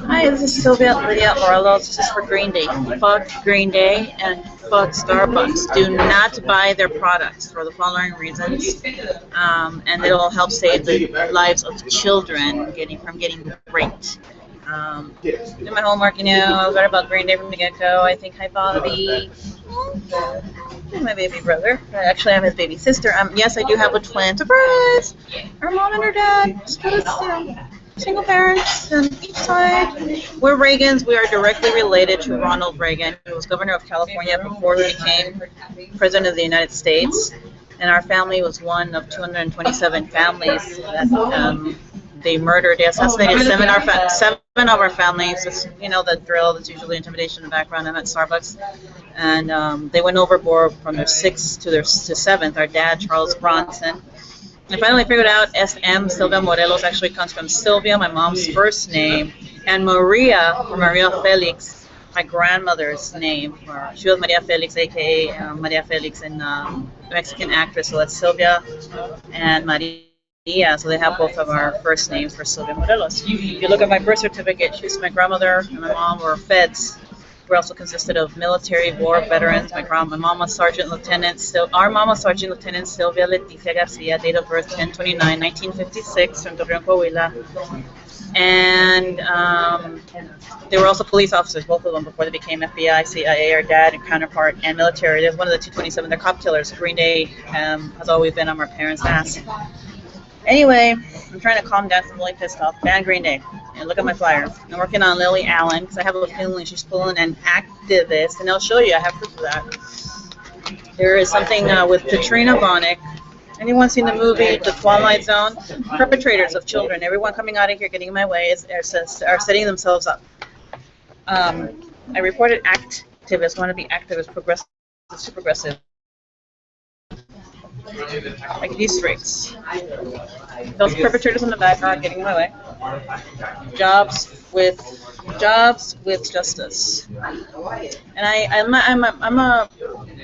Hi, this is Sylvia Lydia Morelos. This is for Green Day. Fuck Green Day and fuck Starbucks. Do not buy their products for the following reasons, and it'll help save the lives of children from getting raped. Did my homework, I was right about Green Day from the get-go. I think Hi Bobby. My baby brother. Actually, I'm his baby sister. Yes, I do have a twin. Surprise! Her mom and her dad. Split us, single parents on each side. We're Reagans. We are directly related to Ronald Reagan, who was governor of California before he became president of the United States. And our family was one of 227 families that they murdered. They assassinated seven of our families. It's, the drill. That's usually intimidation in the background. I'm at Starbucks. And they went overboard from their sixth to seventh. Our dad, Charles Bronson. I finally figured out SM, Sylvia Morelos, actually comes from Sylvia, my mom's first name, and Maria, or Maria Felix, my grandmother's name. She was Maria Felix, a.k.a. Maria Felix, and Mexican actress, so that's Sylvia and Maria. So they have both of our first names for Sylvia Morelos. If you look at my birth certificate, she's my grandmother and my mom were feds. We also consisted of military war veterans. My mom was Sergeant Lieutenant. Our mom was Sergeant Lieutenant Sylvia Leticia Garcia, date of birth 10/29/1956, from Torreon, Coahuila. And they were also police officers, both of them, before they became FBI, CIA, our dad and counterpart, and military. They're one of the 227. They're cop killers. Green Day has always been on our parents' ass. Anyway, I'm trying to calm down. I'm really pissed off. Ban Green Day. And look at my flyer. I'm working on Lily Allen because I have a feeling she's pulling an activist, and I'll show you. I have proof of that. There is something with Katrina Bonnick. Anyone seen the movie The Twilight Zone? Perpetrators of children. Everyone coming out of here getting in my way are setting themselves up. I reported activists, want to be activists, progressive to progressive. Like these freaks. Those perpetrators in the back are getting in my way. Jobs with justice. And I'm a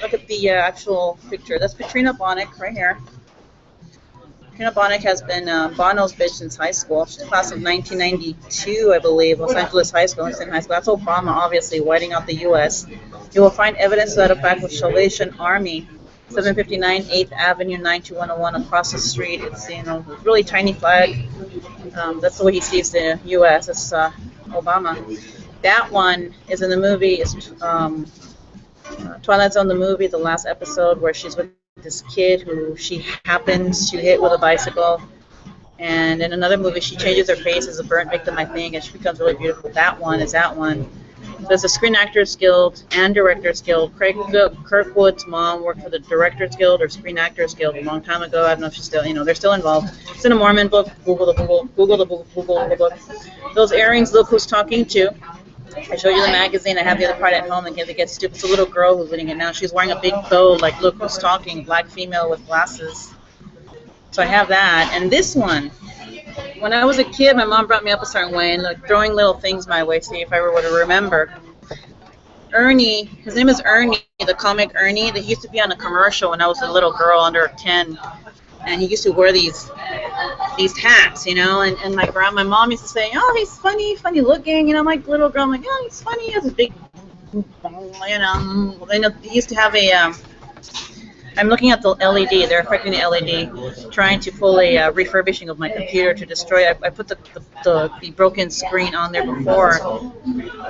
look at the actual picture. That's Katrina Bonnick right here. Katrina Bonnick has been Bono's bitch since high school. She's class of 1992, I believe, Los Angeles High School. That's Obama, obviously, whiting out the U.S. You will find evidence of that effect with Salvation Army. 759 8th Avenue, 92101 across the street. It's really tiny flag. That's the way he sees the U.S. It's Obama. That one is in the movie. It's Twilight Zone, the movie, the last episode where she's with this kid who she happens to hit with a bicycle. And in another movie, she changes her face as a burnt victim, I think, and she becomes really beautiful. That one is that one. There's a Screen Actors Guild and Directors Guild. Kirkwood's mom worked for the Directors Guild or Screen Actors Guild a long time ago. I don't know if she's still, they're still involved. It's in a Mormon book. Google the book. Those earrings, look who's talking to. I showed you the magazine. I have the other part at home. And they get stupid. It's a little girl who's reading it now. She's wearing a big bow, like look who's talking, black female with glasses. So I have that. And this one. When I was a kid, my mom brought me up a certain way and throwing little things my way, see if I were to remember. Ernie, his name is Ernie, the comic Ernie. That used to be on a commercial when I was a little girl under 10, and he used to wear these hats, And my mom used to say, "Oh, he's funny looking," My little girl, I'm like, "Oh, he's funny." He has a big, He used to have a. I'm looking at the LED. They're affecting the LED, trying to pull a refurbishing of my computer to destroy it. I put the broken screen on there before,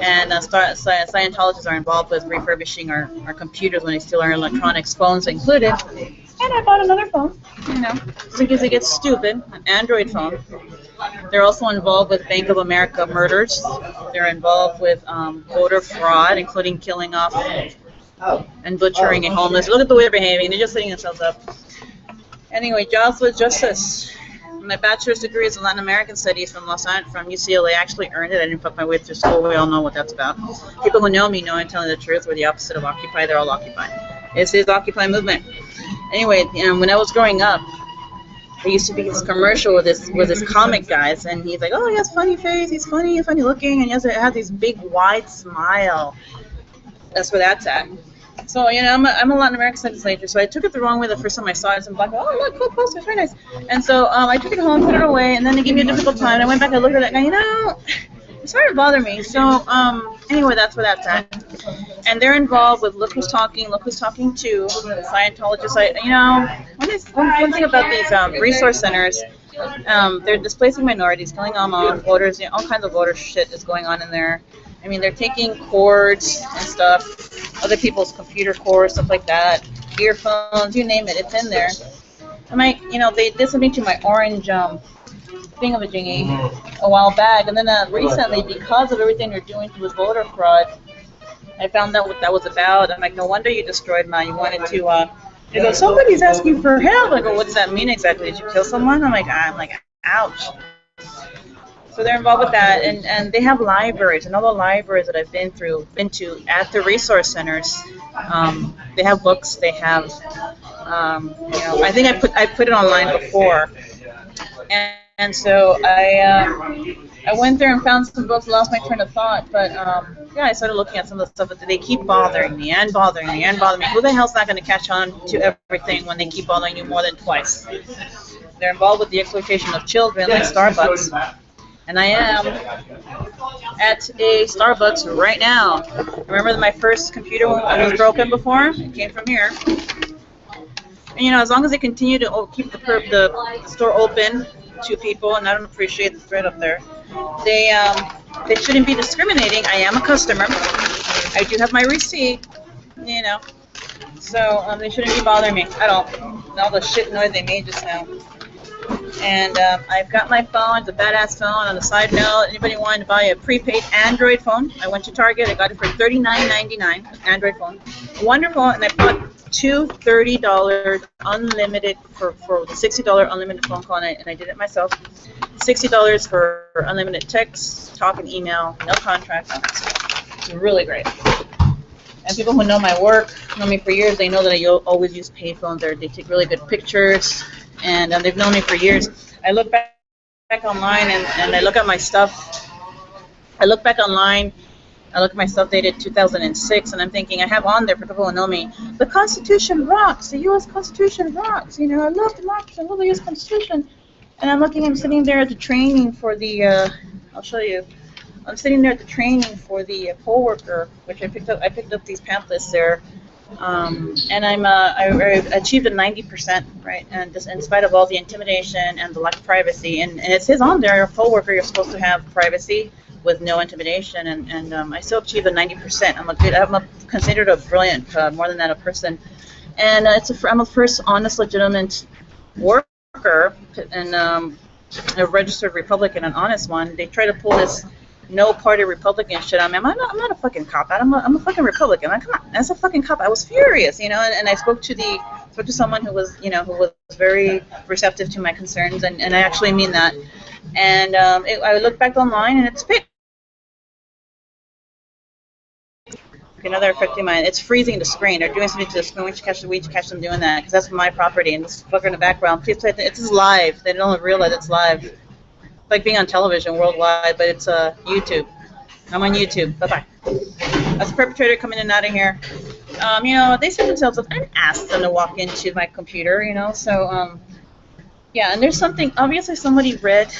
and Scientologists are involved with refurbishing our computers when they steal our electronics, phones included. And I bought another phone, just in case it gets stupid, an Android phone. They're also involved with Bank of America murders. They're involved with voter fraud, including killing off and butchering a homeless. Look at the way they're behaving. They're just setting themselves up. Anyway, jobs with justice. My bachelor's degree is in Latin American Studies from UCLA. I actually earned it. I didn't put my way through school. We all know what that's about. People who know me know I'm telling the truth. We're the opposite of Occupy. They're all Occupy. It's the Occupy movement. Anyway, when I was growing up, there used to be this commercial with this comic guys, and he's like, "Oh, he has funny face. He's funny looking, and he has this big wide smile." That's where that's at. So, I'm a Latin American Studies major, so I took it the wrong way the first time I saw it. So I'm like, "Oh, look, cool posters, very nice." And so I took it home, put it away, and then they gave me a difficult time. And I went back and looked at it, and it started to bother me. So anyway, that's where that's at. And they're involved with Look Who's Talking, Look Who's Talking Too, Scientologists. One thing about these resource centers, they're displacing minorities, killing voters. All kinds of voter shit is going on in there. I mean, they're taking cords and stuff, other people's computer cords, stuff like that, earphones, you name it, it's in there. I'm like, they did something to my orange thingamajiggy a while back, and then recently, because of everything they're doing with voter fraud, I found out what that was about. I'm like, no wonder you destroyed mine. You wanted to. They go, somebody's asking for help. I go, what does that mean exactly? Did you kill someone? I'm like, ouch. So they're involved with that, and they have libraries, and all the libraries that I've been to at the resource centers, they have books. They have, I think I put it online before, and so I went there and found some books, lost my train of thought, but I started looking at some of the stuff, but they keep bothering me and bothering me and bothering me. Who the hell's not going to catch on to everything when they keep bothering you more than twice? They're involved with the exploitation of children, like Starbucks. And I am at a Starbucks right now. Remember my first computer was broken before? It came from here. And as long as they continue to keep the store open to people, and I don't appreciate the threat up there, they shouldn't be discriminating. I am a customer. I do have my receipt, so they shouldn't be bothering me at all. All the shit noise they made just now. And I've got my phone. It's a badass phone. On a side note, anybody wanting to buy a prepaid Android phone, I went to Target. I got it for $39.99, Android phone. Wonderful. And I bought two $30 unlimited for the $60 unlimited phone call, and I did it myself. $60 for unlimited text, talk, and email, no contract. It's really great. And people who know my work, know me for years, they know that I always use payphones. They take really good pictures. And they've known me for years. I look back online and I look at my stuff. I look back online. I look at my stuff dated 2006, and I'm thinking, I have on there for people who know me, the Constitution rocks. The U.S. Constitution rocks. I love democracy. I love the U.S. Constitution. And I'm sitting there at the training for the. I'll show you. I'm sitting there at the training for the poll worker, which I picked up. I picked up these pamphlets there. And I achieved a 90%, right? And just in spite of all the intimidation and the lack of privacy, and it says on there, a poll worker, you're supposed to have privacy with no intimidation, and I still achieved a 90%. I'm considered a brilliant, more than that, a person, and I'm a first honest, legitimate worker, and a registered Republican, an honest one. They try to pull this no party Republican shit on me. I'm not a fucking cop. I'm a fucking Republican. Come on, that's a fucking cop. I was furious, and I spoke to someone who was, who was very receptive to my concerns, and I actually mean that. And I looked back online, and it's fixed. Another affecting mine. It's freezing the screen. They're doing something to the screen. We should catch them doing that, because that's my property. And this fucker in the background. Please play. It's live. They don't realize it's live. Like being on television worldwide, but it's YouTube. I'm on YouTube. Bye-bye. As a perpetrator coming in and out of here, they set themselves up. I didn't ask them to walk into my computer, so, yeah, and there's something, obviously somebody read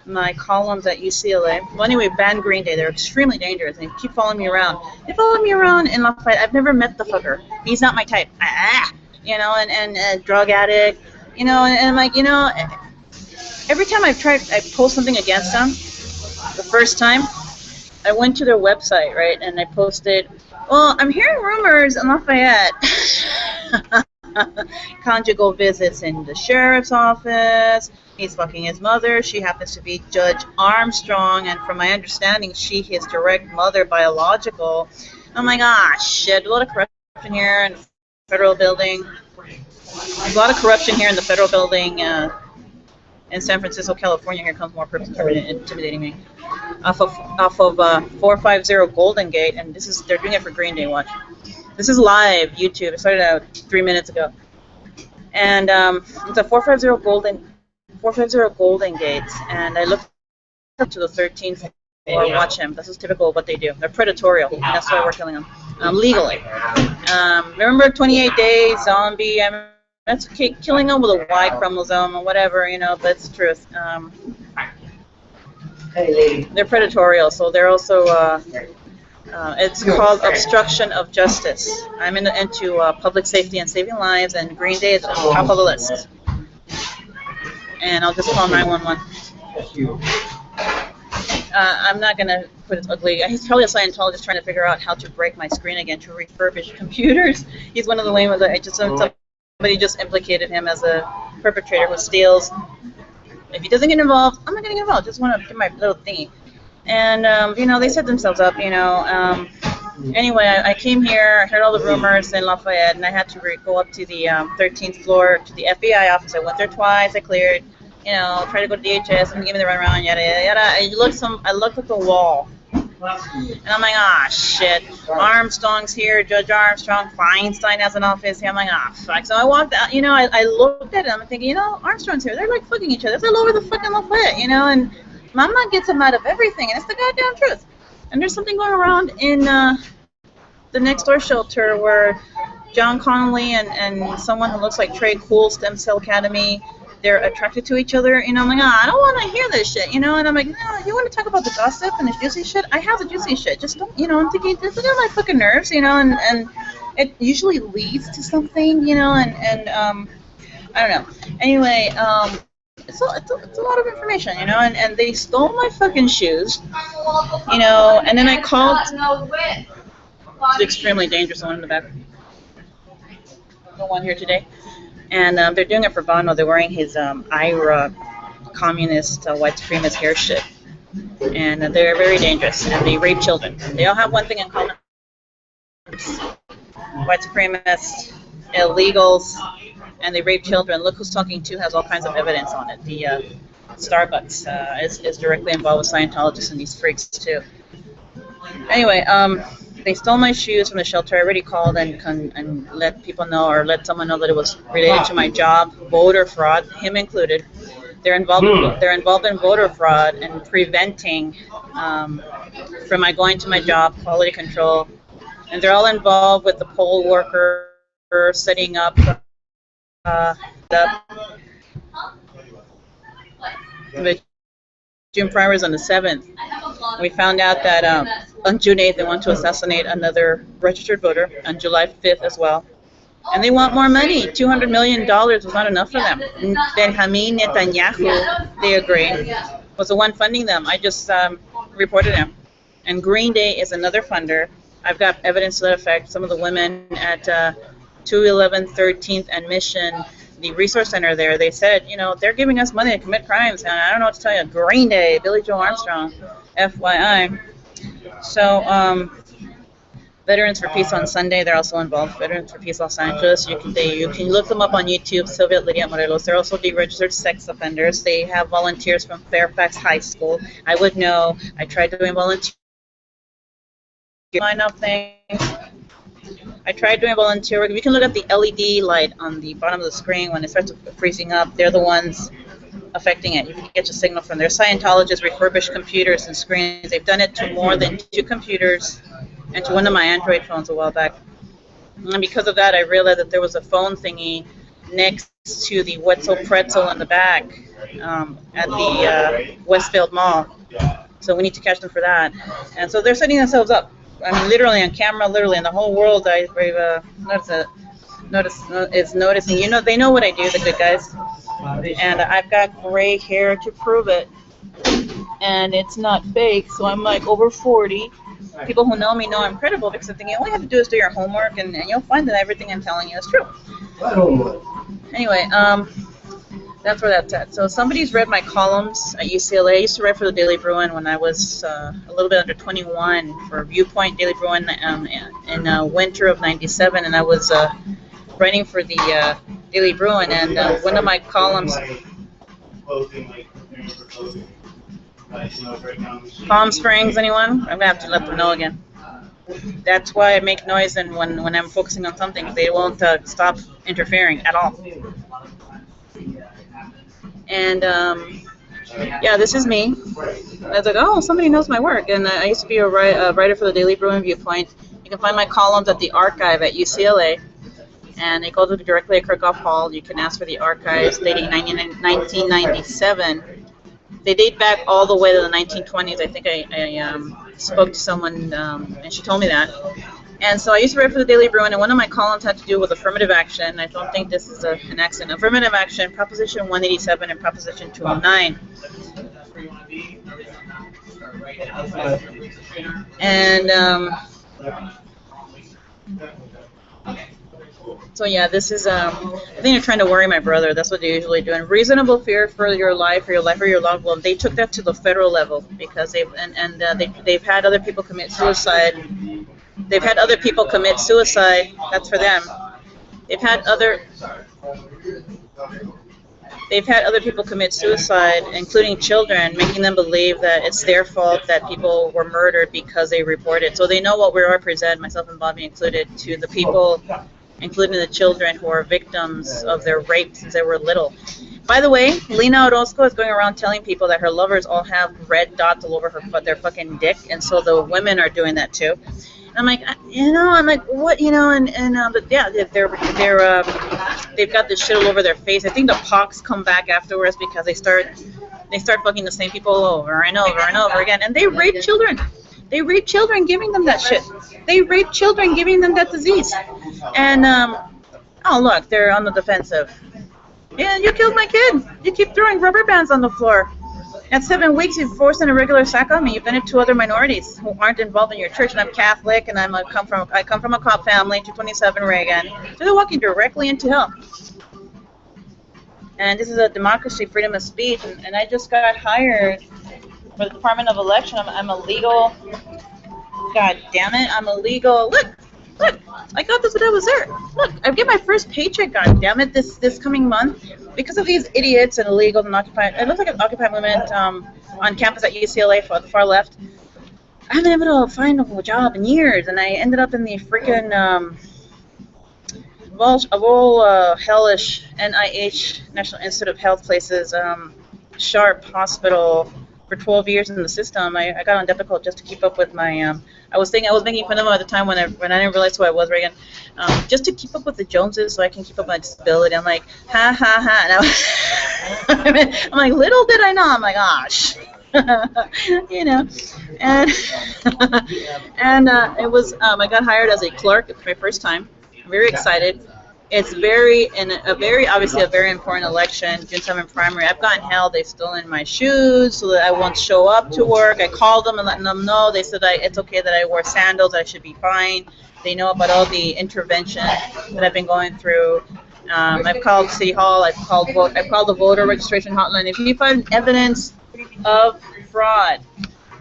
my columns at UCLA. Well, anyway, ban Green Day. They're extremely dangerous, and they keep following me around. They follow me around in Lafayette. I've never met the fucker. He's not my type. And drug addict, and I'm like, every time I post something against them, the first time, I went to their website, right, and I posted, well, I'm hearing rumors in Lafayette, conjugal visits in the sheriff's office, he's fucking his mother, she happens to be Judge Armstrong, and from my understanding, she his direct mother, biological. I'm like, shit, a lot of corruption here in the federal building. There's a lot of corruption here in the federal building, in San Francisco, California. Here comes more person intimidating me. Off of 450 Golden Gate, and they're doing it for Green Day. Watch. This is live YouTube. It started out 3 minutes ago, and it's a 450 Golden Gate, and I looked up to the 13th floor. Watch him. This is typical of what they do. They're predatorial. That's why we're killing them legally. Remember 28 Days Zombie? That's killing them with a Y chromosome or whatever, but it's the truth. they're predatorial, so they're also it's called obstruction of justice. I'm into public safety and saving lives, and Green Day is on top of the list. And I'll just call 911. I'm not going to put it ugly. He's probably a Scientologist trying to figure out how to break my screen again to refurbish computers. He's one of the lame ones. Somebody just implicated him as a perpetrator who steals. If he doesn't get involved, I'm not going to get involved. Just want to do my little thingy. And, they set themselves up, Anyway, I came here, I heard all the rumors in Lafayette, and I had to go up to the 13th floor to the FBI office. I went there twice, I cleared, tried to go to DHS, and give me the runaround, yada, yada, yada. I looked at the wall, and I'm like, shit. Armstrong's here, Judge Armstrong, Feinstein has an office here. I'm like, fuck. So I walked out, I looked at him, I'm thinking, Armstrong's here. They're like fucking each other. It's all over the fucking Lafayette, and Mama gets him out of everything, and it's the goddamn truth. And there's something going around in the next door shelter where John Connolly and someone who looks like Trey Cool, Stem Cell Academy, they're attracted to each other. I'm like, I don't want to hear this shit, And I'm like, no, you want to talk about the gossip and the juicy shit? I have the juicy shit. Just don't, I'm thinking, this is my fucking nerves, and it usually leads to something, and I don't know. Anyway, it's a lot of information, and they stole my fucking shoes, and then I called the extremely dangerous one in the back, the one here today, and they're doing it for Bono. They're wearing his IRA communist white supremacist hair shit, and they're very dangerous, and they rape children. They all have one thing in common: white supremacists, illegals, and they rape children. Look Who's Talking To has all kinds of evidence on it. The Starbucks is directly involved with Scientologists and these freaks too. Anyway, they stole my shoes from the shelter. I already called and let people know, or let someone know that it was related to my job, voter fraud, him included. They're involved in voter fraud and preventing from my going to my job, quality control, and they're all involved with the poll worker setting up. The June primaries on the 7th. We found out that on June 8th they want to assassinate another registered voter, on July 5th as well. And they want more money. $200 million was not enough for them. Benjamin Netanyahu, they agreed, was the one funding them. I just reported him. And Green Day is another funder. I've got evidence to that effect. Some of the women at 211 13th and Mission, the resource center there, they said, they're giving us money to commit crimes. And I don't know what to tell you. Green Day, Billy Joe Armstrong, FYI. So, Veterans for Peace on Sunday, they're also involved. Veterans for Peace Los Angeles, you can look them up on YouTube, Sylvia Lydia Morelos. They're also deregistered sex offenders. They have volunteers from Fairfax High School. I would know. I tried doing volunteer line-up thing. I tried doing volunteer work. You can look at the LED light on the bottom of the screen when it starts freezing up. They're the ones affecting it. You can get your signal from there. Scientologists refurbish computers and screens. They've done it to more than 2 computers and to one of my Android phones a while back. And because of that, I realized that there was a phone thingy next to the Wetzel Pretzel in the back at the Westfield Mall. So we need to catch them for that. And so they're setting themselves up. I mean, literally on camera, literally in the whole world. I've noticing. They know what I do, the good guys. And I've got gray hair to prove it. And it's not fake, so I'm like over 40. People who know me know I'm credible because I'm thinking all you have to do is do your homework, and you'll find that everything I'm telling you is true. Anyway, that's where that's at. So somebody's read my columns at UCLA. I used to write for the Daily Bruin when I was a little bit under 21 for Viewpoint Daily Bruin in winter of '97, and I was writing for the Daily Bruin, and one of my columns. Palm Springs, anyone? I'm gonna have to let them know again. That's why I make noise, and when I'm focusing on something, they won't stop interfering at all. And yeah, this is me. I was like, oh, somebody knows my work, and I used to be a writer for the Daily Bruin Viewpoint. You can find my columns at the archive at UCLA, and they go directly at Kirkhoff Hall. You can ask for the archives dating 1997. They date back all the way to the 1920s. I think I spoke to someone, and she told me that. And so I used to write for the Daily Bruin, and one of my columns had to do with affirmative action. I don't think this is an accident. Affirmative action, Proposition 187 and Proposition 209. And so yeah, this is I think they're trying to worry my brother. That's what they usually do. And reasonable fear for your life or your loved one. They took that to the federal level because they've had other people commit suicide. They've had other people commit suicide. That's for them. They've had other people commit suicide, including children, making them believe that it's their fault that people were murdered because they reported. So they know what we represent, myself and Bobby included, to the people, including the children who are victims of their rape since they were little. By the way, Lena Orozco is going around telling people that her lovers all have red dots all over their fucking dick, and so the women are doing that too. I'm like, what, but yeah, they've got this shit all over their face. I think the pox come back afterwards because they start fucking the same people over and over and over again, and they rape children. They rape children, giving them that shit. They rape children, giving them that disease. And oh look, they're on the defensive. Yeah, you killed my kid. You keep throwing rubber bands on the floor. At 7 weeks, you've forced an irregular sack on me. You've done it to other minorities who aren't involved in your church. And I'm Catholic, and I come from a cop family, 227 Reagan. So they're walking directly into hell. And this is a democracy, freedom of speech. And I just got hired for the Department of Election. I'm a legal. God damn it! I'm a legal. Look. I got this when I was there. Look, I get my first paycheck. God damn it! This coming month. Because of these idiots and illegals and Occupy, it looks like an Occupy movement on campus at UCLA for the far left. I haven't been able to find a job in years, and I ended up in the freaking of all hellish NIH, National Institute of Health places, Sharp Hospital for 12 years in the system. I got on difficult just to keep up with my. I was making fun of them at the time when I didn't realize who I was, Reagan. Just to keep up with the Joneses, so I can keep up my disability. I'm like, ha ha ha. And I'm like, little did I know. I'm like, gosh, and it was. I got hired as a clerk. It's my first time. I'm very excited. It's obviously a very important election, June 7th primary. I've gotten hell. They've stolen my shoes so that I won't show up to work. I called them and let them know. They said it's okay that I wear sandals. I should be fine. They know about all the intervention that I've been going through. I've called City Hall. I've called the voter registration hotline. If you find evidence of fraud,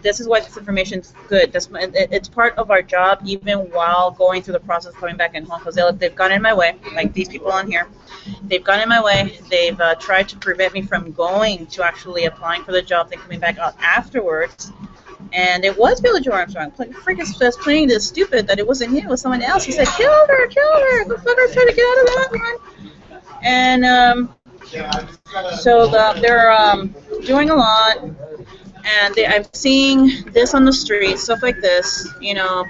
this is why this information is good. It's part of our job, even while going through the process of coming back in home, because they've gone in my way, like these people on here. They've gone in my way. They've tried to prevent me from going to actually applying for the job, then coming back out afterwards. And it was Billy Joe Armstrong. Freaking was playing this stupid that it wasn't him, it was someone else. He said, kill her. The fucker tried to get out of that one. And so they're doing a lot. And I'm seeing this on the street, stuff like this,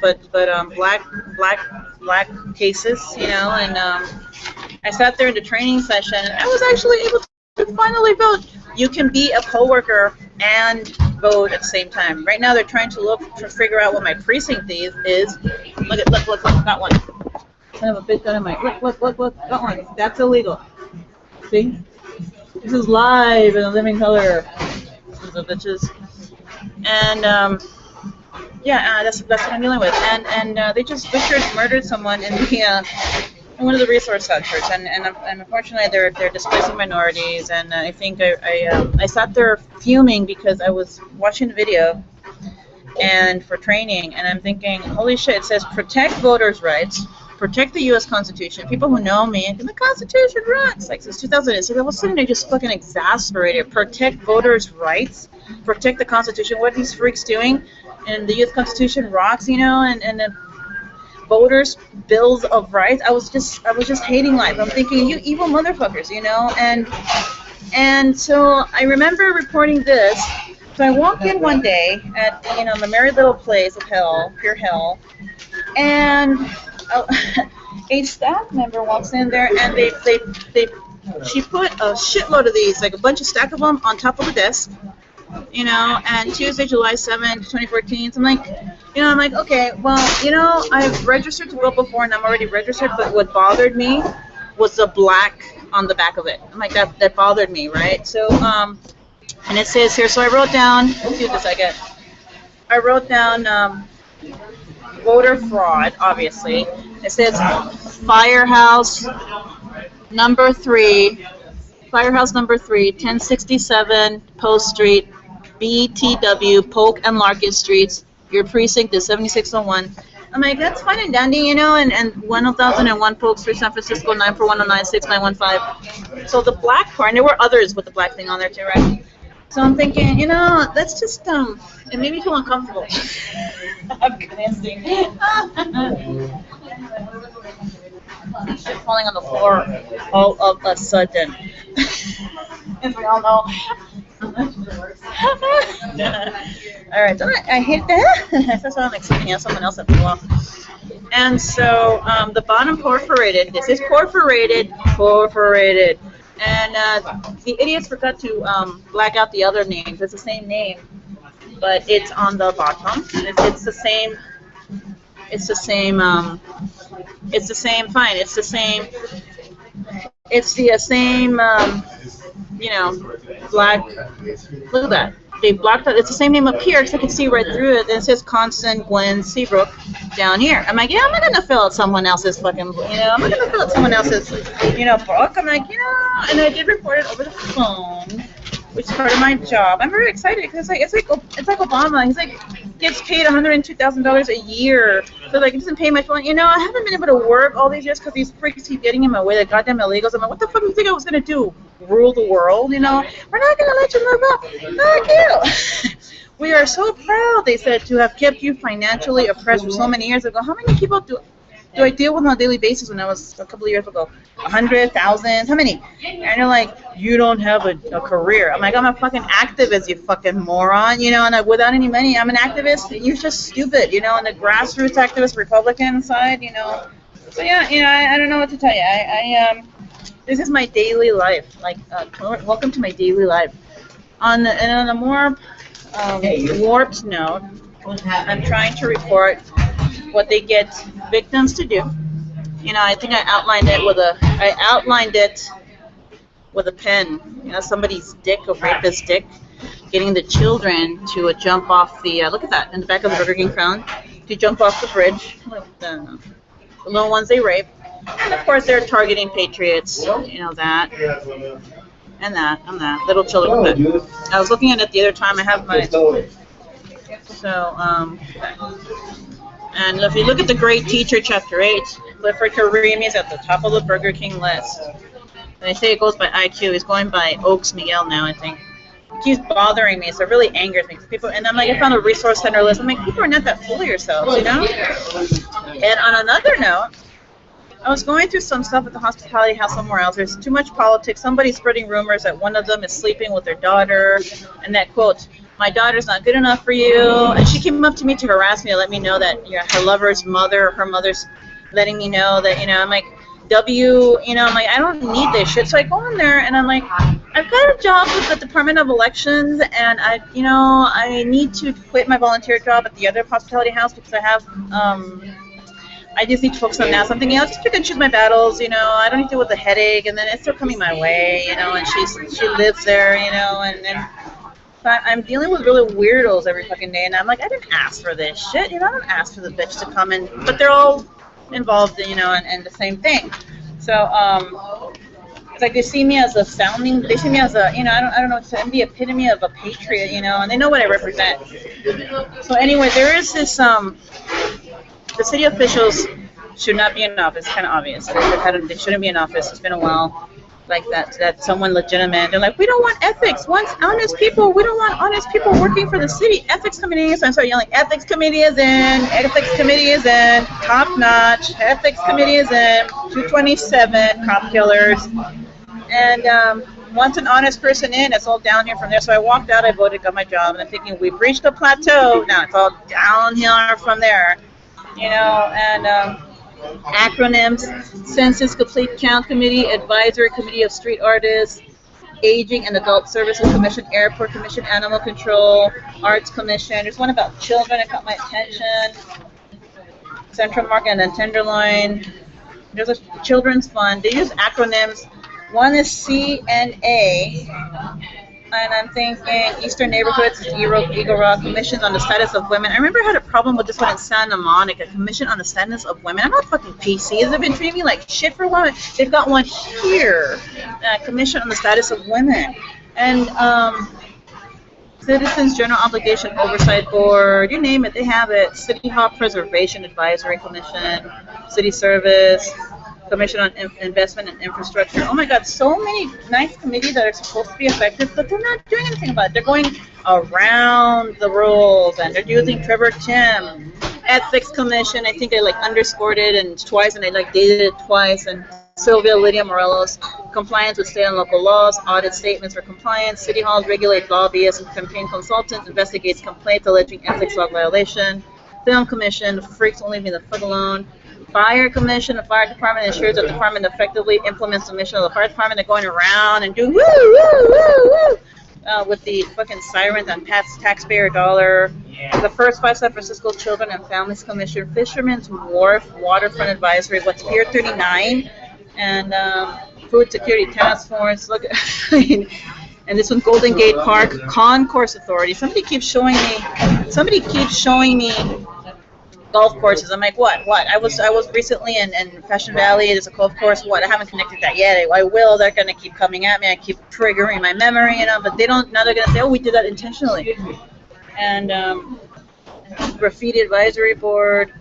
but black cases, and I sat there in the training session, and I was actually able to finally vote. You can be a coworker and vote at the same time. Right now, they're trying to figure out what my precinct is. Look, got one. Kind of a big gun in my. Look, got one. That's illegal. See, this is live in a living color. The bitches. And that's what I'm dealing with. And they just butchered, murdered someone in one of the resource centers. And unfortunately, they're displacing minorities. And I think I sat there fuming because I was watching the video and for training, and I'm thinking, holy shit! It says protect voters' rights. Protect the U.S. Constitution. People who know me, the Constitution rocks. Like since 2006, all of a sudden they just fucking exasperated. Protect voters' rights. Protect the Constitution. What are these freaks doing? And the U.S. Constitution rocks, and the voters' bills of rights. I was just hating life. I'm thinking, you evil motherfuckers, And so I remember reporting this. So I walk in one day at the merry little place of hell, pure hell, and a staff member walks in there, and she put a shitload of these, like a bunch of stack of them on top of the desk, you know, and Tuesday, July 7th, 2014. So I'm like, okay, well, you know, I've registered to vote before and I'm already registered, but what bothered me was the black on the back of it. I'm like, that bothered me, right? So, and it says here, so I wrote down, let's see what this I get. I wrote down voter fraud, obviously. It says Firehouse number 3, 1067 Post Street, BTW, Polk and Larkin Streets. Your precinct is 7601. I'm like, that's fine and dandy, you know, and 1001 Polk Street, San Francisco, 941096915. So the black part, and there were others with the black thing on there too, right? So I'm thinking, you know, that's just, it made me feel uncomfortable. I'm glancing. Shit falling on the floor all of a sudden. As we all know. Alright, I hate that. That's why I'm like something else, someone else at the wall. And so the bottom perforated, this is perforated. And the idiots forgot to black out the other names. It's the same name, but it's on the bottom. It's the same. It's the same. It's the same. Fine. It's the same. It's the same. You know, black. Look at that. They blocked out. It's the same name up here because I can see right through it. And it says Constant Gwen Seabrook down here. I'm like, yeah, I'm not gonna fill out someone else's fucking, you know, I'm not gonna fill out someone else's, you know, book. I'm like, you know, and I did report it over the phone, which is part of my job. I'm very excited because it's like Obama. He's like gets paid $102,000 a year, so like he doesn't pay much money. You know, I haven't been able to work all these years because these freaks keep getting in my way. The goddamn illegals. I'm like, what the fuck do you think I was gonna do? Rule the world? You know, we're not gonna let you move up. Fuck you. We are so proud, they said, to have kept you financially oppressed for so many years ago. How many people do I deal with on a daily basis when I was a couple of years ago? 100, thousands? How many? And they're like, you don't have a career. I'm like, I'm a fucking activist, you fucking moron, you know, and without any money, I'm an activist. You're just stupid, you know, and the grassroots activist Republican side, you know. So yeah, you know, I don't know what to tell you. This is my daily life. Like, welcome to my daily life. On a more warped note, I'm trying to report what they get victims to do. You know, I think I outlined it with a pen. You know, somebody's dick, a rapist's dick, getting the children to jump off the. Look at that in the back of the Burger King crown, to jump off the bridge. The little ones they rape, and of course they're targeting patriots. You know that. And that little children. I was looking at it the other time. I have my. So and if you look at The Great Teacher, Chapter 8, Clifford Karimi is at the top of the Burger King list. And they say it goes by IQ. He's going by Oaks Miguel now, I think. It keeps bothering me, so it really angers me. People, and I'm like, I found a resource center list. I'm like, people are not that full of yourselves, you know? And on another note, I was going through some stuff at the hospitality house somewhere else. There's too much politics. Somebody's spreading rumors that one of them is sleeping with their daughter, and that quote, my daughter's not good enough for you. And she came up to me to harass me to let me know that, you know, her mother's letting me know that, you know, I'm like, you know, I'm like, I don't need this shit. So I go in there and I'm like, I've got a job with the Department of Elections, and I need to quit my volunteer job at the other hospitality house because I just need to focus on that. So I'm thinking, I'll just pick and choose my battles, you know. I don't need to deal with the headache, and then it's still coming my way, you know. And she lives there, you know, and then I'm dealing with really weirdos every fucking day, and I'm like, I didn't ask for this shit, you know. I don't ask for the bitch to come in, but they're all involved, you know, and the same thing. So it's like they see me as a, you know, I don't know, I'm the epitome of a patriot, you know, and they know what I represent. So anyway, there is this the city officials should not be in office. It's kind of obvious. They shouldn't be in office. It's been a while. Like that someone legitimate. They're like, we don't want ethics. Want honest people. We don't want honest people working for the city. Ethics committee. So I start yelling, ethics committee is in. Ethics committee is in. Top notch. Ethics committee is in. 227 cop killers. And once an honest person in, it's all down here from there. So I walked out. I voted, got my job, and I'm thinking we've reached a plateau. Now it's all downhill from there. You know, and acronyms: Census Complete Count Committee, Advisory Committee of Street Artists, Aging and Adult Services Commission, Airport Commission, Animal Control, Arts Commission. There's one about children that caught my attention. Central Market and then Tenderloin. There's a children's fund. They use acronyms. One is CNA, and I'm thinking Eastern Neighborhoods, Eagle Rock, Commissions on the Status of Women. I remember I had a problem with this one in Santa Monica, Commission on the Status of Women. I'm not fucking PC. They've been treating me like shit for one. They've got one here, Commission on the Status of Women. And Citizens General Obligation Oversight Board, you name it, they have it. City Hall Preservation Advisory Commission, City Service, Commission on Investment and Infrastructure. Oh my God, so many nice committees that are supposed to be effective, but they're not doing anything about it. They're going around the rules, and they're using Trevor Tim. Ethics Commission, I think I underscored it and twice, and I dated it twice. And Sylvia Lydia Morelos, compliance with state and local laws, audit statements for compliance. City halls regulate lobbyists and campaign consultants, investigates complaints alleging ethics law violation. Film Commission, freaks won't leave me the fuck alone. Fire Commission, the fire department ensures that the department effectively implements the mission of the fire department. They're going around and doing woo, woo, woo, woo, with the fucking sirens on taxpayer dollar. The first 5 San Francisco Children and Families Commission, Fisherman's Wharf, Waterfront Advisory, what's Pier 39, and Food Security Task Force. Look, and this one, Golden Gate Park, Concourse Authority. Somebody keeps showing me golf courses. I'm like, what? I was recently in Fashion Valley. There's a golf course. What? I haven't connected that yet. I will. They're gonna keep coming at me. I keep triggering my memory, but they don't. Now they're gonna say, oh, we did that intentionally. And Graffiti Advisory Board.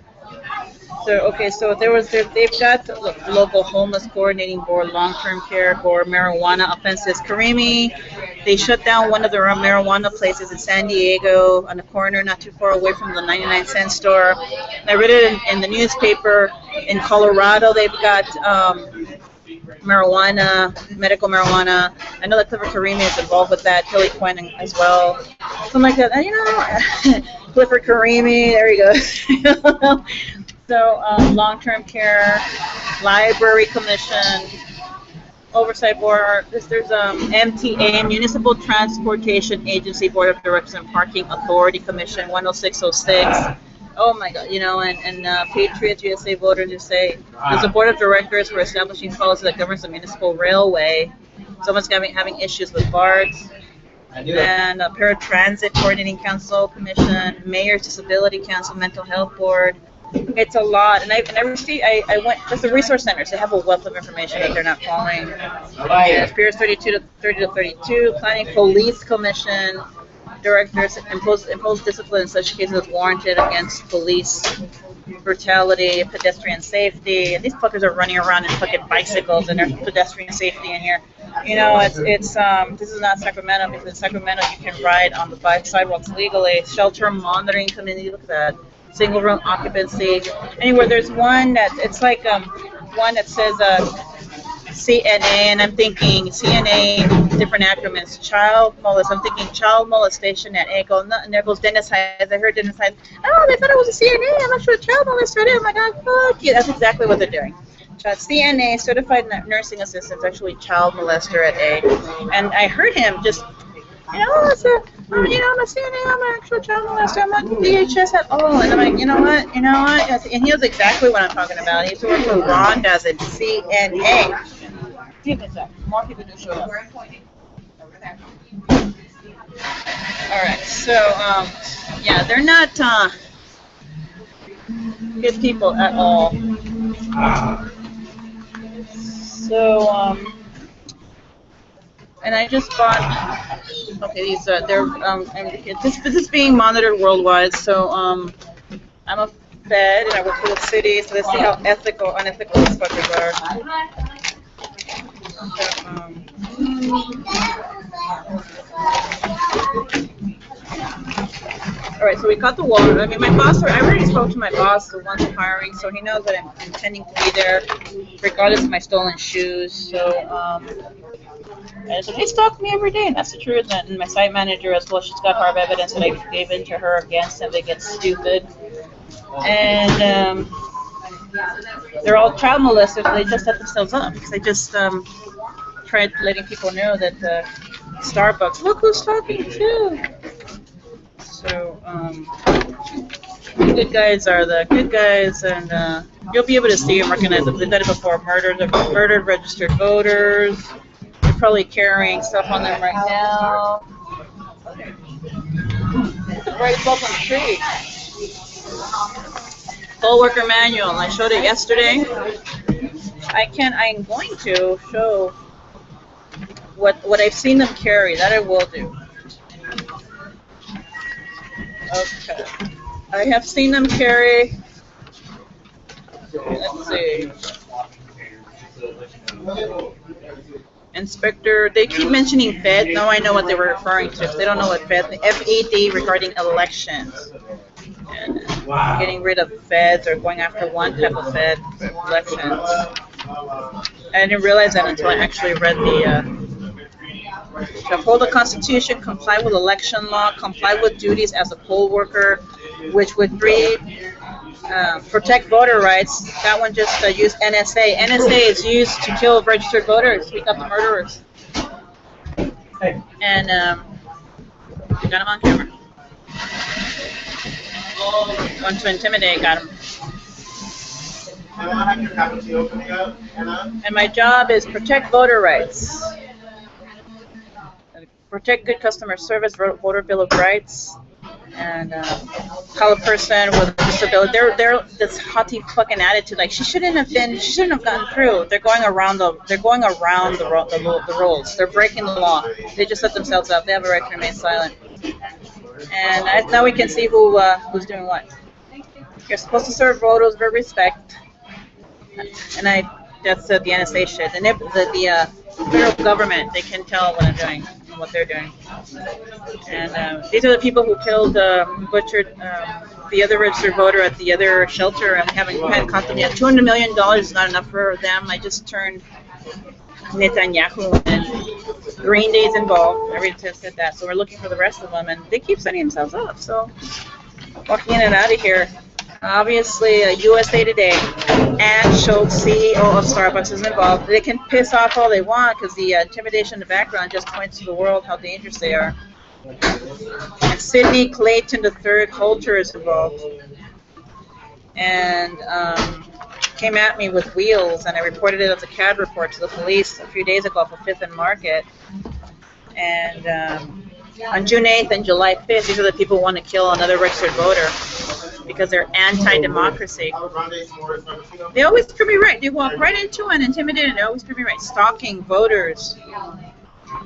So they've got the local homeless coordinating board, long-term care board, marijuana offenses. Karimi, they shut down one of the marijuana places in San Diego on the corner, not too far away from the 99-cent store. And I read it in the newspaper. In Colorado, they've got marijuana, medical marijuana. I know that Clifford Karimi is involved with that, Tilly Quinn as well. Something like that. And, Clifford Karimi, there you go. So, long-term care, library commission, oversight board. There's MTA, Municipal Transportation Agency Board of Directors and Parking Authority Commission, 10606. Oh my God, and Patriots USA Voters who say there's a board of directors for establishing policy that governs the municipal railway. Someone's having issues with BARTs. And Paratransit Coordinating Council Commission, Mayor's Disability Council, Mental Health Board. It's a lot, and I went. There's the resource centers. They have a wealth of information that they're not following. There's Piers 30 to 32, Planning Police Commission, directors impose discipline in such cases as warranted against police brutality, pedestrian safety. And these fuckers are running around in fucking bicycles, and there's pedestrian safety in here. It's this is not Sacramento, because in Sacramento you can ride on the sidewalks legally. Shelter monitoring committee. Look at that. Single room occupancy. Anywhere there's one that it's one that says CNA, and I'm thinking CNA, different acronyms. Child molest. I'm thinking child molestation at ACO. And there goes Dennis Hyde. I heard Dennis Hyde. Oh, they thought it was a CNA. I'm not sure child molester. Oh my God, fuck you. That's exactly what they're doing. CNA, certified nursing assistant, actually child molester at A. And I heard him just. I'm a CNA, I'm an actual child molester, I'm not DHS at all. And I'm like, you know what? And he knows exactly what I'm talking about. He used to work for Ron as a CNA. See if it's more people do show up. Alright, so, they're not good people at all. So, and I just bought. Okay, these this is being monitored worldwide. So I'm a Fed, and I work for the city. So let's see how ethical, unethical these fuckers are. All right, so we cut the water. I mean, my boss. I already spoke to my boss, the one hiring, so he knows that I'm intending to be there, regardless of my stolen shoes. So. And so they stalk me every day, and that's the truth. And my site manager as well, she's got hard evidence that I gave in to her against them. They get stupid. And they're all child molesters, so they just set themselves up. Because tried letting people know that Starbucks, look who's talking too. So, the good guys are the good guys, and you'll be able to see and recognize them. They've done it before. Murdered registered voters. They're probably carrying stuff on them right now. Right above on the tree. Poll worker manual. I showed it yesterday. I'm going to show what I've seen them carry. That I will do. Okay. I have seen them carry. Let's see. Inspector, they keep mentioning Fed. Now I know what they were referring to. If they don't know what Fed, FED regarding elections. And getting rid of feds or going after one type of Fed for elections. I didn't realize that until I actually read the to uphold the Constitution, comply with election law, comply with duties as a poll worker, which would read protect voter rights. That one just used NSA. NSA is used to kill registered voters, pick up the murderers. And got him on camera. Want to intimidate, got him. And my job is protect voter rights. Protect good customer service, voter bill of rights, and call a person with a disability. They're this haughty fucking attitude. Like she shouldn't have gotten through. They're going around the rules. They're breaking the law. They just set themselves up. They have a right to remain silent. And now we can see who's doing what. You're supposed to serve voters with respect. And that's the NSA shit. And the federal government, they can tell what I'm doing and what they're doing. And these are the people who killed, butchered the other registered voter at the other shelter, and we haven't had contact yet. $200 million is not enough for them. I just turned Netanyahu and Green Day's involved. Everybody said that. So we're looking for the rest of them, and they keep setting themselves up. So walking in and out of here. Obviously, USA Today, Ann Schultz, CEO of Starbucks, is involved. They can piss off all they want because the intimidation in the background just points to the world how dangerous they are. And Sidney Clayton III Holter is involved. And came at me with wheels, and I reported it as a CAD report to the police a few days ago for 5th and Market. And on June 8th and July 5th, these are the people who want to kill another registered voter because they're anti-democracy. They always prove me right. They walk right into and intimidate, and they always prove me right. Stalking voters.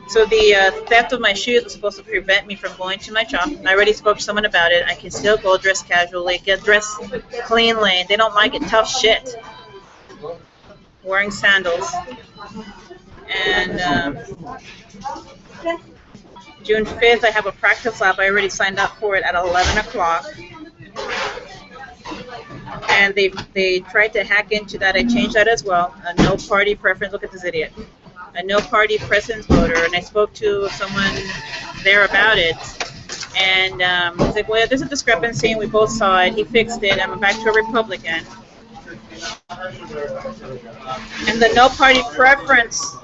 So the theft of my shoes was supposed to prevent me from going to my shop. I already spoke to someone about it. I can still go dress casually, get dressed cleanly. They don't like it. Tough shit. Wearing sandals. And June 5th, I have a practice lab. I already signed up for it at 11 o'clock. And they tried to hack into that. I changed that as well. A no party preference. Look at this idiot. A no party preference voter. And I spoke to someone there about it. And he's like, well, there's a discrepancy, and we both saw it. He fixed it. I'm back to a Republican. And the no party preference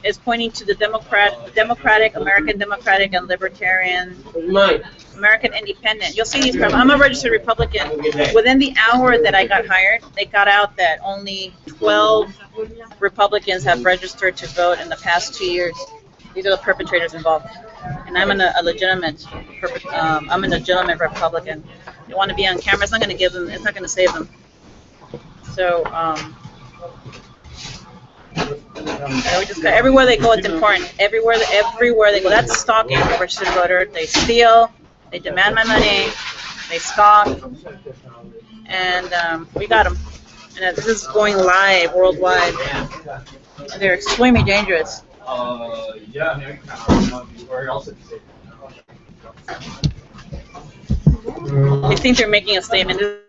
is pointing to the Democratic, American Democratic, and Libertarian, American Independent. You'll see these. I'm a registered Republican. Within the hour that I got hired, they got out that only 12 Republicans have registered to vote in the past 2 years. These are the perpetrators involved. And I'm a legitimate Republican. They want to be on camera. It's not going to give them. It's not going to save them. So. We just got, everywhere they go, it's important. Everywhere they go, that's stalking. The registered voter. They steal. They demand my money. They stalk. And we got them. And this is going live worldwide. And they're extremely dangerous. They think they're making a statement.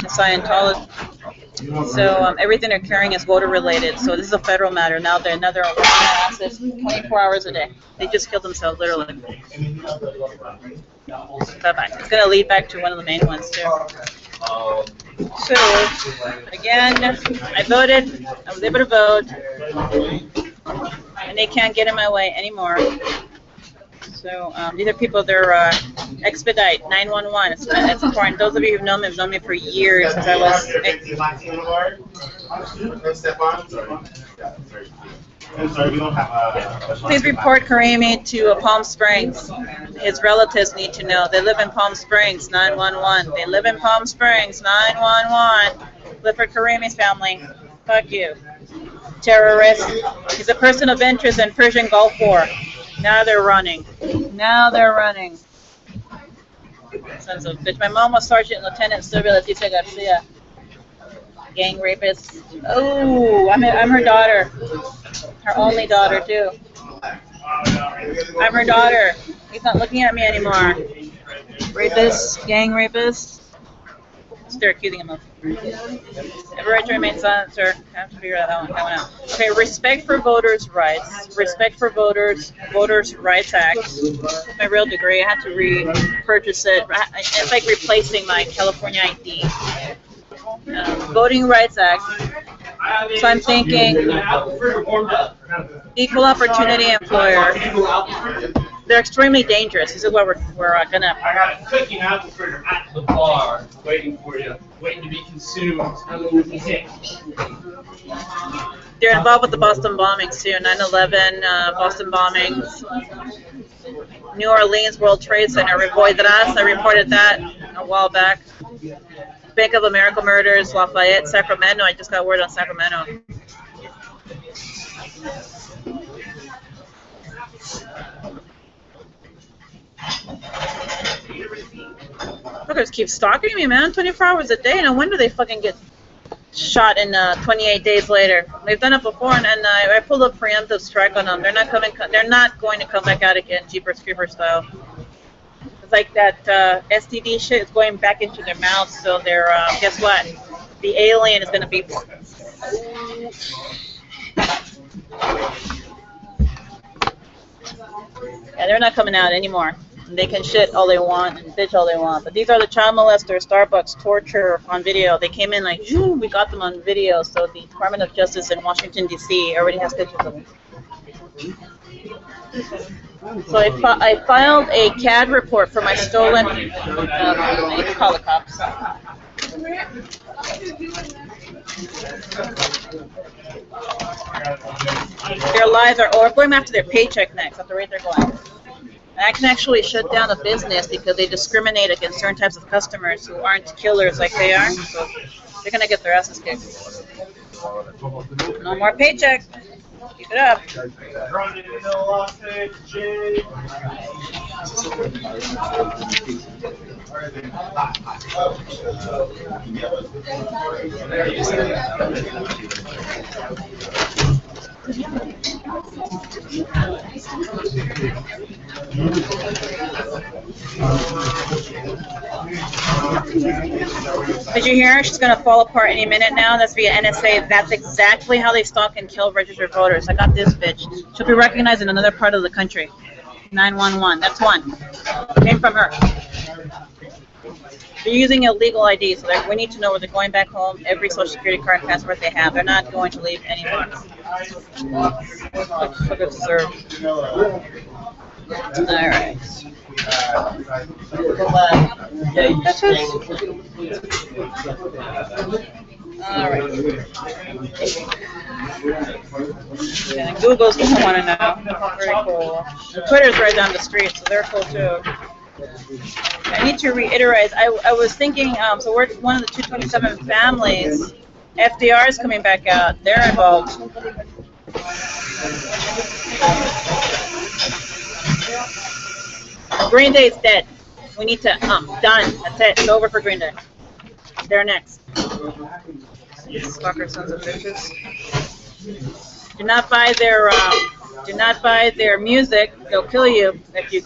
the Scientology. So everything they're carrying is voter related. So this is a federal matter. Now they're working their asses 24 hours a day. They just killed themselves, literally. Bye-bye. It's going to lead back to one of the main ones, too. So, again, I voted. I was able to vote. And they can't get in my way anymore. So these are people, they're expedite 911. It's important. Those of you who've known me have known me for years since I was. Please report Karimi to Palm Springs. His relatives need to know. They live in Palm Springs. 911. They live in Palm Springs. 911. Clifford Karimi's family. Fuck you. Terrorist. He's a person of interest in Persian Gulf War. Now they're running. Now they're running. Sons of a bitch. My mom was Sergeant Lieutenant Sylvia Leticia Garcia. Gang rapist. Oh, I'm her daughter. Her only daughter, too. I'm her daughter. He's not looking at me anymore. Rapist. Gang rapist. They're accusing him of. Every right to remain silent, sir. I have to figure that one out. Okay, respect for voters' rights. Respect for Voters Rights Act. My real degree. I had to repurchase it. It's like replacing my California ID. Voting Rights Act. So I'm thinking equal opportunity employer. They're extremely dangerous. This is what we're gonna. I got a cooking apple fritter at the bar, waiting for you, waiting to be consumed. They're involved with the Boston bombings too. 9/11, Boston bombings, New Orleans World Trade Center. I reported that a while back. Bank of America murders, Lafayette, Sacramento. I just got word on Sacramento. Fuckers keep stalking me, man. 24 hours a day. No wonder they fucking get shot in 28 days later. They've done it before, and I pulled a preemptive strike on them. They're not going to come back out again, Jeepers Creepers style. It's like that STD shit is going back into their mouths. So they're guess what? The alien is gonna be. Yeah, they're not coming out anymore. They can shit all they want and bitch all they want. But these are the child molesters, Starbucks, torture on video. They came in like, we got them on video. So the Department of Justice in Washington, D.C. already has pictures of them. So I filed a CAD report for my stolen, I need to call the cops. Their lives are, we're going after their paycheck next, at the rate they're going. I can actually shut down a business because they discriminate against certain types of customers who aren't killers like they are. So they're going to get their asses kicked. No more paycheck. Keep it up. Did you hear? She's going to fall apart any minute now. That's via NSA. That's exactly how they stalk and kill registered voters. I got this bitch. She'll be recognized in another part of the country. 911. That's one. Came from her. They're using illegal ID, so we need to know where they're going back home. Every social security card and passport they have. They're not going to leave anymore. Look at serve. All right. All right. And Google's gonna want to know. Very cool. Twitter's right down the street, so they're cool too. I need to reiterate. I was thinking. So we're one of the 227 families. FDR is coming back out. They're involved. Green Day is dead. We need to, done. That's it. It's over for Green Day. They're next. These fucker sons of bitches. Do not buy their music. They'll kill you if you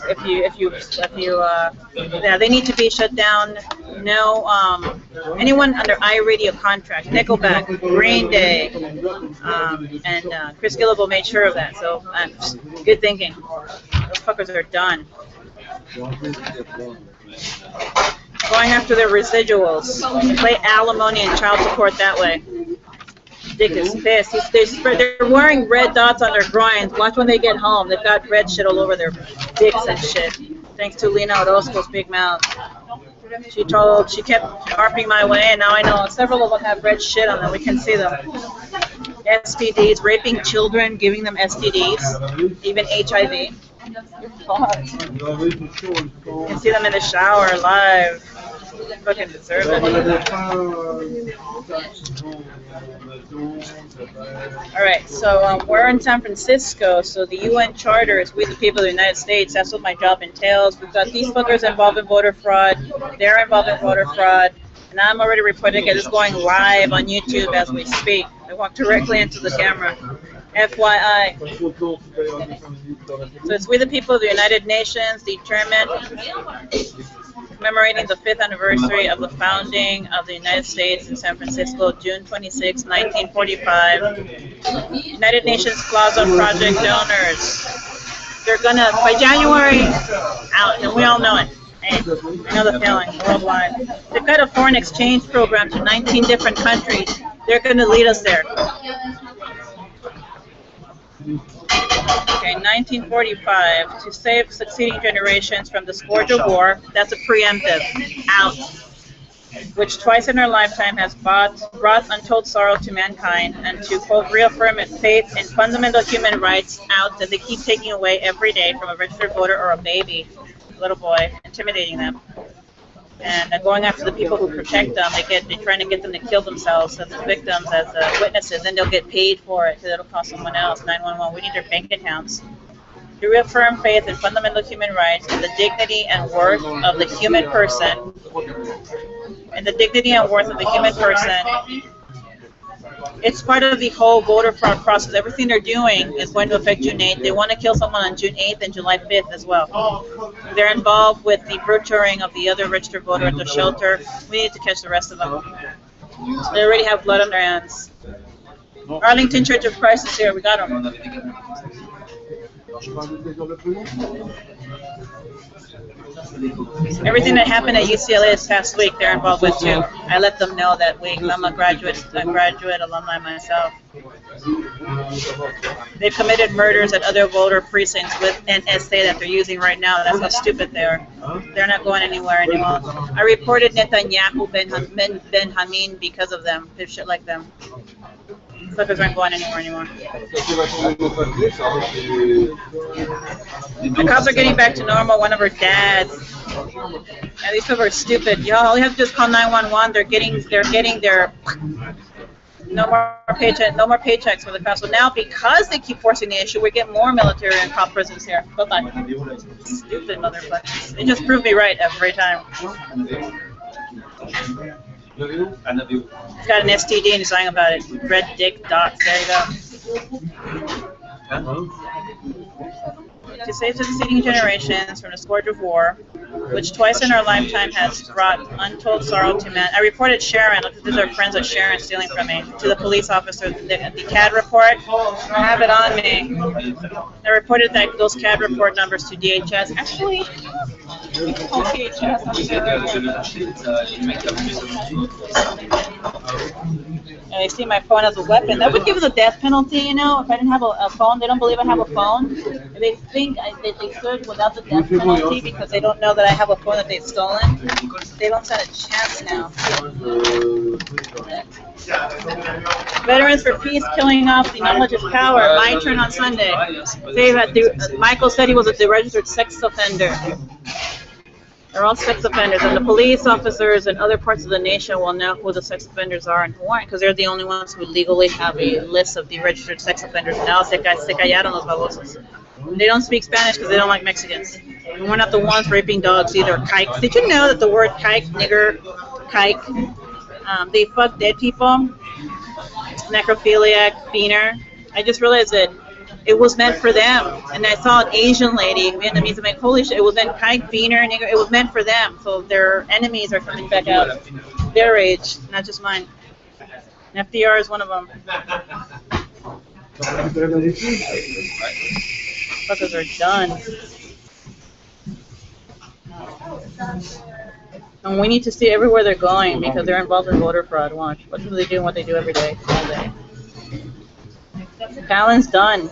yeah, they need to be shut down. No anyone under iRadio contract, Nickelback, Green Day, and Chris Gillibo made sure of that. So good thinking. Those fuckers are done. Going after their residuals. Play alimony and child support that way. Dick is pissed. They're wearing red dots on their groins. Watch when they get home. They've got red shit all over their dicks and shit. Thanks to Lena Orozco's big mouth. She kept harping my way, and now I know several of them have red shit on them. We can see them. STDs, raping children, giving them STDs, even HIV. You're fucked. You can see them in the shower live. They fucking deserve it. Alright, so we're in San Francisco, so the UN Charter is We the People of the United States. That's what my job entails. We've got these fuckers involved in voter fraud. They're involved in voter fraud. And I'm already reporting it. It's going live on YouTube as we speak. I walk directly into the camera. FYI. So it's We the People of the United Nations determined commemorating the 5th anniversary of the founding of the United States in San Francisco, June 26, 1945. United Nations Plaza Project donors. They're gonna, by January, out, and we all know it. Hey, I know the feeling, worldwide. They've got a foreign exchange program to 19 different countries. They're gonna lead us there. Okay, 1945, to save succeeding generations from the scourge of war, that's a preemptive, out, which twice in our lifetime has brought untold sorrow to mankind, and to, quote, reaffirm its faith in fundamental human rights, out, that they keep taking away every day from a registered voter or a baby, little boy, intimidating them. And going after the people who protect them, they're trying to get them to kill themselves as victims, as witnesses, and they'll get paid for it because it'll cost someone else. 911, we need their bank accounts. To reaffirm faith in fundamental human rights and the dignity and worth of the human person. And the dignity and worth of the human person. It's part of the whole voter fraud process. Everything they're doing is going to affect June 8th. They want to kill someone on June 8th and July 5th as well. They're involved with the butchering of the other registered voter at the shelter. We need to catch the rest of them. So they already have blood on their hands. Arlington Church of Christ is here. We got them. Everything that happened at UCLA this past week, they're involved with too. I let them know that week. I'm a graduate alumni myself. They've committed murders at other voter precincts with NSA that they're using right now. That's how stupid they are. They're not going anywhere anymore. I reported Netanyahu Benjamin because of them. There's shit like them. Suckers aren't going anywhere anymore. The cops are getting back to normal. One of her dads. Yeah, these people are stupid. Y'all, you have to just call 911. They're getting their no more paychecks for the cops. So now, because they keep forcing the issue, we get more military and cop prisons here. Bye-bye. Stupid motherfuckers. They just prove me right every time. He's got an STD and he's lying about it. Red dick dots. There you go. To save succeeding generations from the scourge of war, which twice in our lifetime has brought untold sorrow to man. I reported Sharon. Look, these are friends of Sharon stealing from me. To the police officer, the CAD report. I have it on me. I reported those CAD report numbers to DHS. Actually, you can call DHS. And they see my phone as a weapon. That would give us a death penalty, you know. If I didn't have a phone, they don't believe I have a phone. They think that they could without the death penalty because they don't know that I have a phone that they've stolen. They don't stand a chance now. Veterans for Peace killing off the knowledge of power. My turn on Sunday. Michael said he was a registered sex offender. They're all sex offenders, and the police officers in other parts of the nation will know who the sex offenders are and who aren't, because they're the only ones who legally have a list of the registered sex offenders. Now se callaron los babosos. They don't speak Spanish because they don't like Mexicans. And we're not the ones raping dogs either. Kikes. Did you know that the word kike, nigger, kike, they fuck dead people? Necrophiliac, beaner. I just realized that it was meant for them. And I saw an Asian lady, Vietnamese, I'm like, holy shit, it was meant kike, beaner, nigger, it was meant for them. So their enemies are coming back out. their age, not just mine. And FDR is one of them. Fuckers are done. And we need to see everywhere they're going because they're involved in voter fraud. Watch. What do they do and what they do every day, all day. Palin's done.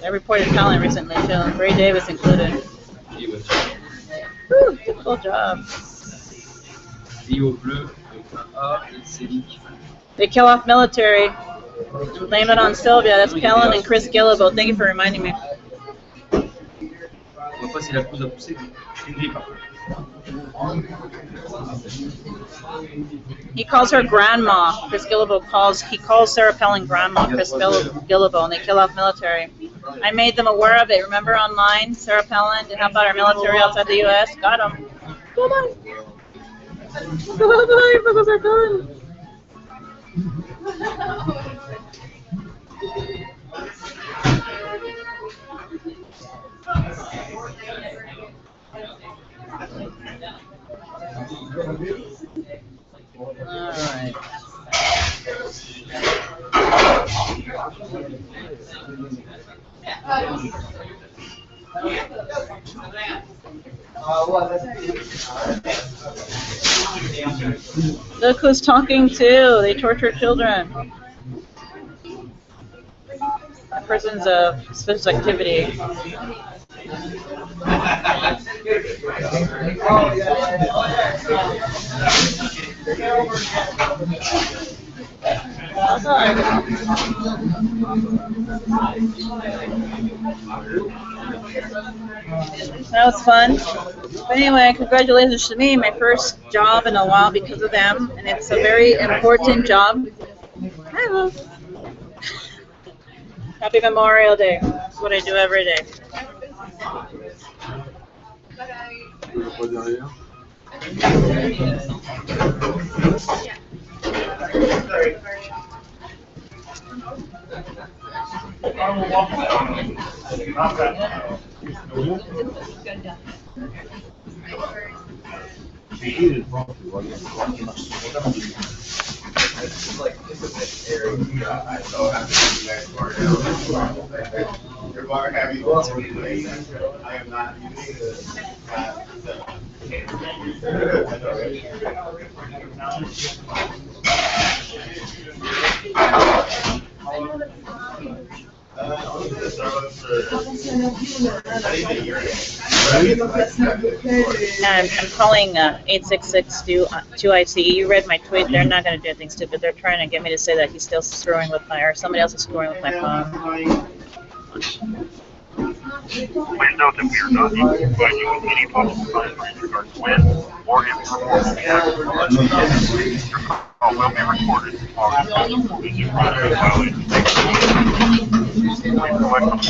I reported Palin recently too. Ray Davis included. Whew, difficult job. They kill off military and blame it on Sylvia. That's Palin and Chris Guillebeau. Thank you for reminding me. He calls her grandma. Chris Guillebeau calls Sarah Palin grandma, Chris Guillebeau, and they kill off military. I made them aware of it. Remember online, Sarah Palin to help out our military outside the U.S. Got them. Bye-bye. Bye-bye, because they're done. All right. Look who's talking too. They torture children. That person's a special activity. That was fun. But anyway, congratulations to me, my first job in a while because of them, and it's a very important job. Hello. Happy Memorial Day. That's what I do every day. It's like it's a bit airy. I saw after you guys were your bar heavy. I am not using I'm calling 866-2ICE. You read my tweet. They're not going to do anything stupid. They're trying to get me to say that he's still screwing with my, or somebody else is screwing with my phone. Please note that we are not providing you with any possible advice in regards to when or if you report an attack. Your call will be recorded. Please do not violate the Please select the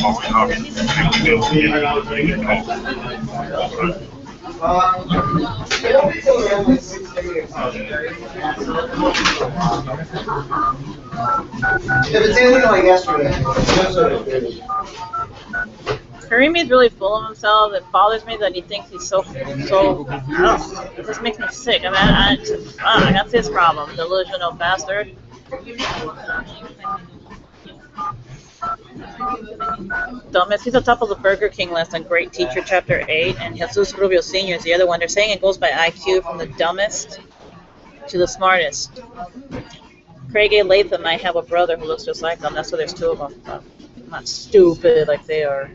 following options and you will be able to make a call. If it's anything like yesterday, Karimi is really full of himself. It bothers me that he thinks he's so. It just makes me sick. I mean, that's his problem. Delusional bastard. Dumbest. He's on top of the Burger King list on Great Teacher Chapter 8, and Jesus Rubio Sr. is the other one. They're saying it goes by IQ from the dumbest to the smartest. Craig A. Latham might have a brother who looks just like them. That's why there's two of them. I'm not stupid like they are.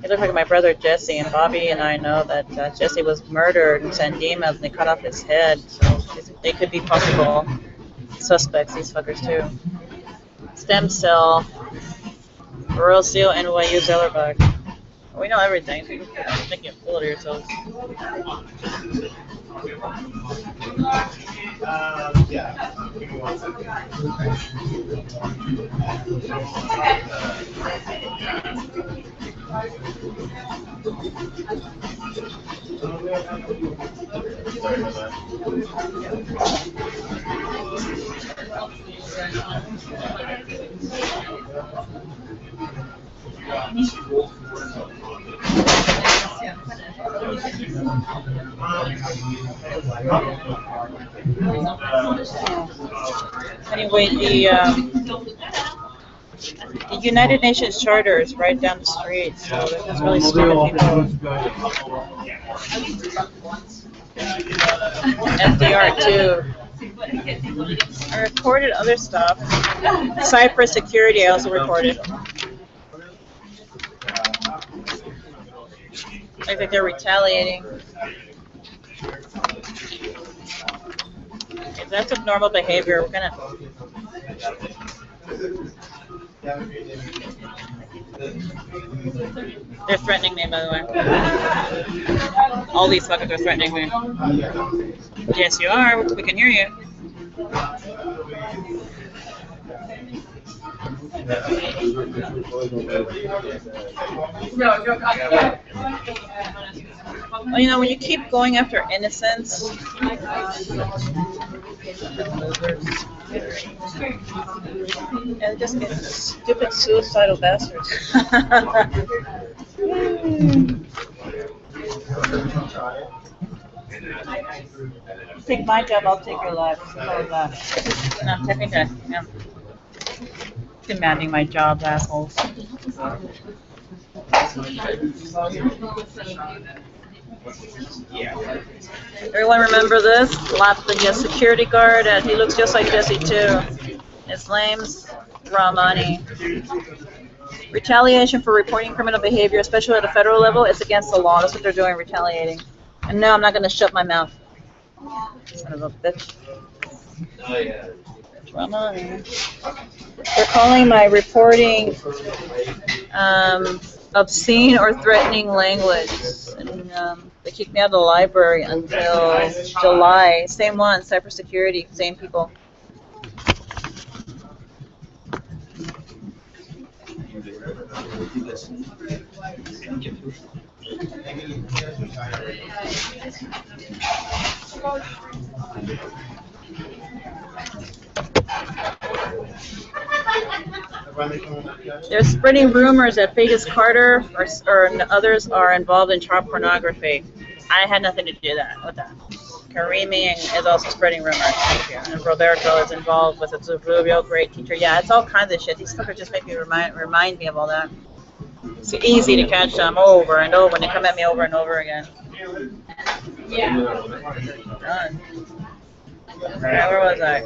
He looks like my brother Jesse, and Bobby and I know that Jesse was murdered in San Dimas, and they cut off his head. So they could be possible suspects, these fuckers too. Stem cell, Royal Seal, NYU Zellerbach. We know everything. You're making a fool of yourselves. yeah. Give me 1 second. Sorry about that. Anyway, the United Nations Charter is right down the street, so there's really stupid people. FDR too. I reported other stuff. Cypress Security I also reported. I think they're retaliating. If that's abnormal behavior, we're gonna. They're threatening me, by the way. All these fuckers are threatening me. Yes, you are. We can hear you. Well, you know, when you keep going after innocence, and just get stupid suicidal bastards. Take my job, I'll take your life. No, I'm taking that. Yeah. Demanding my job, assholes. Everyone remember this? The security guard, and he looks just like Jesse too. His name's Ramani. Retaliation for reporting criminal behavior, especially at a federal level, it's against the law. That's what they're doing, retaliating. And no, I'm not going to shut my mouth. Son of a bitch. Oh, yeah. Ramani. They're calling my reporting obscene or threatening language. And they kicked me out of the library until July. Same one, cybersecurity, same people. They're spreading rumors that Vegas Carter or others are involved in child pornography. I had nothing to do with that. Karimi is also spreading rumors. Thank you. And Roberto is involved with a real great teacher. Yeah, it's all kinds of shit. These fuckers just make me remind me of all that. It's easy to catch them over and over, and they come at me over and over again. Yeah. Done. Where was I?